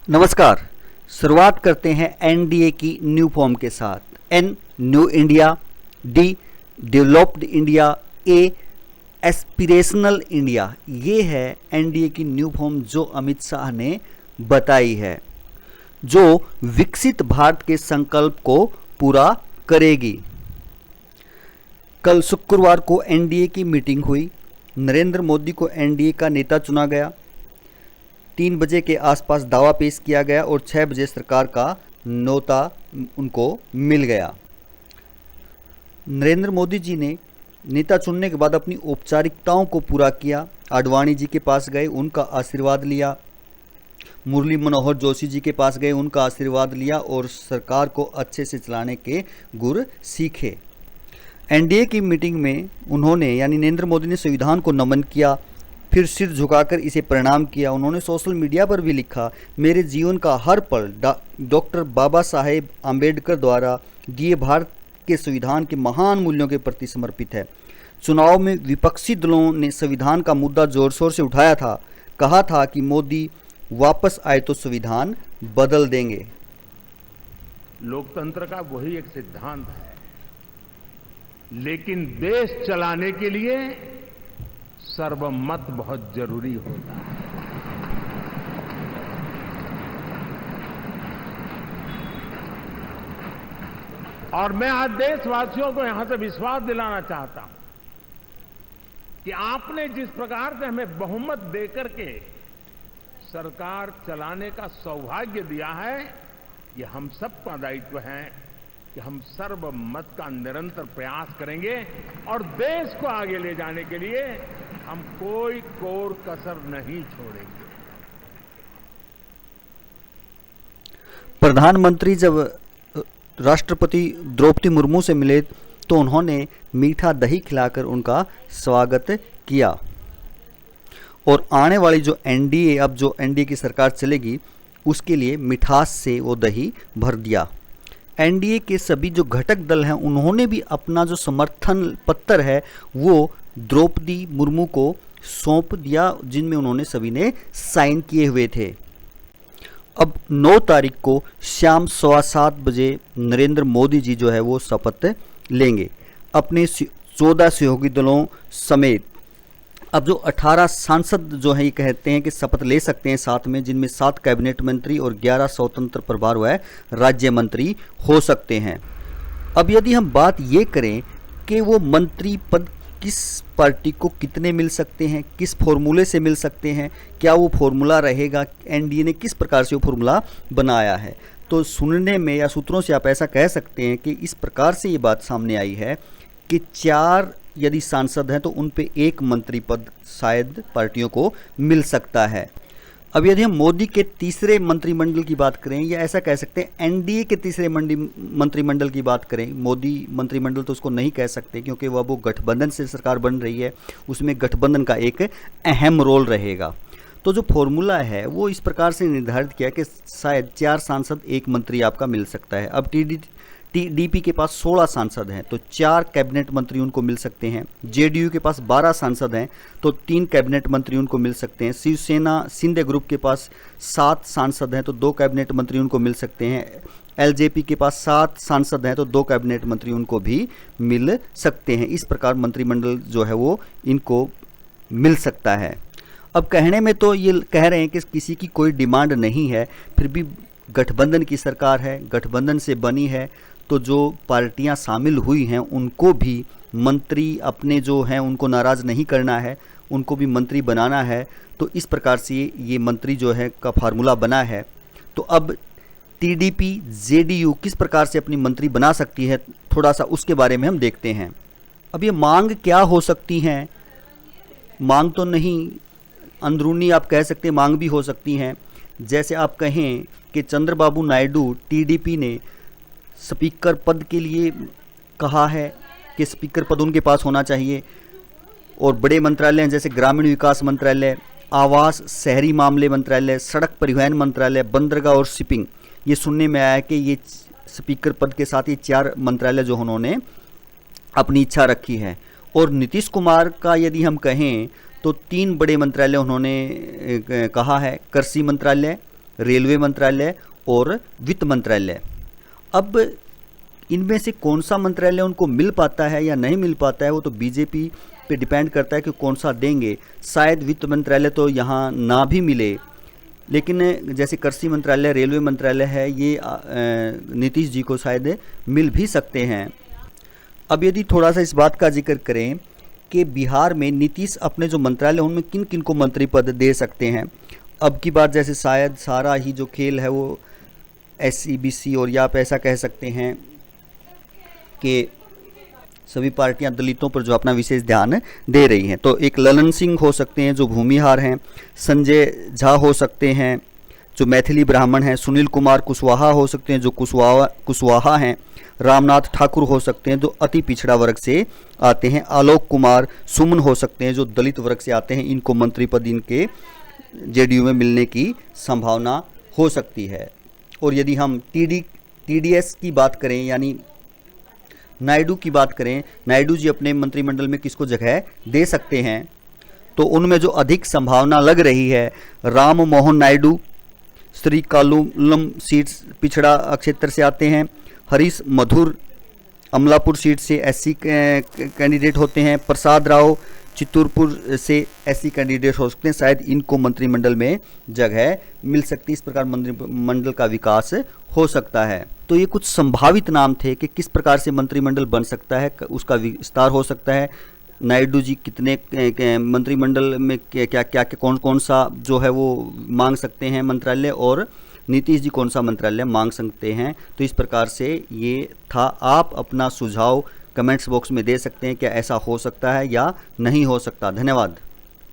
नमस्कार। शुरुआत करते हैं एनडीए की न्यू फॉर्म के साथ। An new India, the developed India, a aspirational India. ये है एनडीए की न्यू फॉर्म जो अमित शाह ने बताई है, जो विकसित भारत के संकल्प को पूरा करेगी। कल शुक्रवार को एनडीए की मीटिंग हुई। नरेंद्र मोदी को एनडीए का नेता चुना गया। 3 बजे के आसपास दावा पेश किया गया और 6 बजे सरकार का न्योता उनको मिल गया। नरेंद्र मोदी जी ने नेता चुनने के बाद अपनी औपचारिकताओं को पूरा किया। आडवाणी जी के पास गए, उनका आशीर्वाद लिया। मुरली मनोहर जोशी जी के पास गए, उनका आशीर्वाद लिया और सरकार को अच्छे से चलाने के गुर सीखे। एनडीए की मीटिंग में उन्होंने यानी नरेंद्र मोदी ने संविधान को नमन किया, फिर सिर झुकाकर इसे प्रणाम किया। उन्होंने सोशल मीडिया पर भी लिखा, मेरे जीवन का हर पल डॉक्टर बाबा साहेब आम्बेडकर द्वारा दिए भारत के संविधान के महान मूल्यों के प्रति समर्पित है। चुनाव में विपक्षी दलों ने संविधान का मुद्दा जोर शोर से उठाया था, कहा था कि मोदी वापस आए तो संविधान बदल देंगे। लोकतंत्र का वही एक सिद्धांत है, लेकिन देश चलाने के लिए सर्वमत बहुत जरूरी होता है। और मैं आज देशवासियों को यहां से विश्वास दिलाना चाहता हूं कि आपने जिस प्रकार से हमें बहुमत देकर के सरकार चलाने का सौभाग्य दिया है, ये हम सबका दायित्व है कि हम सर्वमत का निरंतर प्रयास करेंगे और देश को आगे ले जाने के लिए हम कोई कोर कसर नहीं छोड़ेंगे। प्रधानमंत्री जब राष्ट्रपति द्रौपदी मुर्मू से मिले तो उन्होंने मीठा दही खिलाकर उनका स्वागत किया और आने वाली जो एनडीए की सरकार चलेगी उसके लिए मिठास से वो दही भर दिया। एनडीए के सभी जो घटक दल हैं उन्होंने भी अपना जो समर्थन पत्र है वो द्रौपदी मुर्मू को सौंप दिया, जिनमें उन्होंने सभी ने साइन किए हुए थे। अब 9 तारीख को शाम 7:15 बजे नरेंद्र मोदी जी जो है वो शपथ लेंगे अपने 14 सहयोगी दलों समेत। अब जो 18 सांसद जो है ये कहते हैं कि शपथ ले सकते हैं साथ में, जिनमें 7 कैबिनेट मंत्री और 11 स्वतंत्र प्रभार व राज्य मंत्री हो सकते हैं। अब यदि हम बात ये करें कि वो मंत्री पद किस पार्टी को कितने मिल सकते हैं, किस फॉर्मूले से मिल सकते हैं, क्या वो फॉर्मूला रहेगा, एनडीए ने किस प्रकार से वो फॉर्मूला बनाया है, तो सुनने में या सूत्रों से आप ऐसा कह सकते हैं कि इस प्रकार से ये बात सामने आई है कि 4 यदि सांसद हैं तो उन पे 1 मंत्री पद शायद पार्टियों को मिल सकता है। अब यदि हम मोदी के तीसरे मंत्रिमंडल की बात करें या ऐसा कह सकते हैं एनडीए के तीसरे मंत्रिमंडल की बात करें, मोदी मंत्रिमंडल तो उसको नहीं कह सकते क्योंकि वो गठबंधन से सरकार बन रही है, उसमें गठबंधन का एक अहम रोल रहेगा। तो जो फॉर्मूला है वो इस प्रकार से निर्धारित किया कि शायद 4 सांसद 1 मंत्री आपका मिल सकता है। अब टीडीपी के पास 16 सांसद हैं तो 4 कैबिनेट मंत्री उनको मिल सकते हैं। जेडीयू के पास 12 सांसद हैं तो 3 कैबिनेट मंत्री उनको मिल सकते हैं। शिवसेना शिंदे ग्रुप के पास 7 सांसद हैं तो 2 कैबिनेट मंत्री उनको मिल सकते हैं। एलजेपी के पास 7 सांसद हैं तो 2 कैबिनेट मंत्री उनको भी मिल सकते हैं। इस प्रकार मंत्रिमंडल जो है वो इनको मिल सकता है। अब कहने में तो ये कह रहे हैं कि किसी की कोई डिमांड नहीं है, फिर भी गठबंधन की सरकार है, गठबंधन से बनी है, तो जो पार्टियां शामिल हुई हैं उनको भी मंत्री अपने जो हैं उनको नाराज़ नहीं करना है, उनको भी मंत्री बनाना है। तो इस प्रकार से ये मंत्री जो है का फार्मूला बना है। तो अब टीडीपी जेडीयू किस प्रकार से अपनी मंत्री बना सकती है, थोड़ा सा उसके बारे में हम देखते हैं। अब ये मांग क्या हो सकती हैं, मांग तो नहीं, अंदरूनी आप कह सकते हैं मांग भी हो सकती हैं। जैसे आप कहें कि चंद्रबाबू नायडू टीडीपी ने स्पीकर पद के लिए कहा है कि स्पीकर पद उनके पास होना चाहिए, और बड़े मंत्रालय हैं जैसे ग्रामीण विकास मंत्रालय, आवास शहरी मामले मंत्रालय, सड़क परिवहन मंत्रालय, बंदरगाह और शिपिंग, ये सुनने में आया है कि ये स्पीकर पद के साथ ये 4 मंत्रालय जो उन्होंने अपनी इच्छा रखी है। और नीतीश कुमार का यदि हम कहें तो 3 बड़े मंत्रालय उन्होंने कहा है, कृषि मंत्रालय, रेलवे मंत्रालय और वित्त मंत्रालय। अब इनमें से कौन सा मंत्रालय उनको मिल पाता है या नहीं मिल पाता है वो तो बीजेपी पे डिपेंड करता है कि कौन सा देंगे। शायद वित्त मंत्रालय तो यहाँ ना भी मिले, लेकिन जैसे कृषि मंत्रालय, रेलवे मंत्रालय है, ये नीतीश जी को शायद मिल भी सकते हैं। अब यदि थोड़ा सा इस बात का जिक्र करें कि बिहार में नीतीश अपने जो मंत्रालय उनमें किन किन को मंत्री पद दे सकते हैं। अब की बात जैसे शायद सारा ही जो खेल है वो SC BC और या आप ऐसा कह सकते हैं कि सभी पार्टियां दलितों पर जो अपना विशेष ध्यान दे रही हैं। तो एक ललन सिंह हो सकते हैं जो भूमिहार हैं, संजय झा हो सकते हैं जो मैथिली ब्राह्मण हैं, सुनील कुमार कुशवाहा हो सकते हैं जो कुशवाहा हैं, रामनाथ ठाकुर हो सकते हैं जो अति पिछड़ा वर्ग से आते हैं, आलोक कुमार सुमन हो सकते हैं जो दलित वर्ग से आते हैं। इनको मंत्री पद इनके JDU में मिलने की संभावना हो सकती है। और यदि हम TDS की बात करें यानी नायडू की बात करें, नायडू जी अपने मंत्रिमंडल में किसको जगह दे सकते हैं, तो उनमें जो अधिक संभावना लग रही है राम मोहन नायडू श्रीकाकुलम सीट पिछड़ा क्षेत्र से आते हैं, हरीश मधुर अमलापुर सीट से SC कैंडिडेट होते हैं, प्रसाद राव चित्तूरपुर से SC कैंडिडेट हो सकते हैं। शायद इनको मंत्रिमंडल में जगह मिल सकती है। इस प्रकार मंत्रिमंडल का विकास हो सकता है। तो ये कुछ संभावित नाम थे कि किस प्रकार से मंत्रिमंडल बन सकता है, उसका विस्तार हो सकता है। नायडू जी कितने मंत्रिमंडल में क्या कौन कौन सा जो है वो मांग सकते हैं मंत्रालय, और नीतीश जी कौन सा मंत्रालय मांग सकते हैं। तो इस प्रकार से ये था। आप अपना सुझाव कमेंट्स बॉक्स में दे सकते हैं, क्या ऐसा हो सकता है या नहीं हो सकता। धन्यवाद।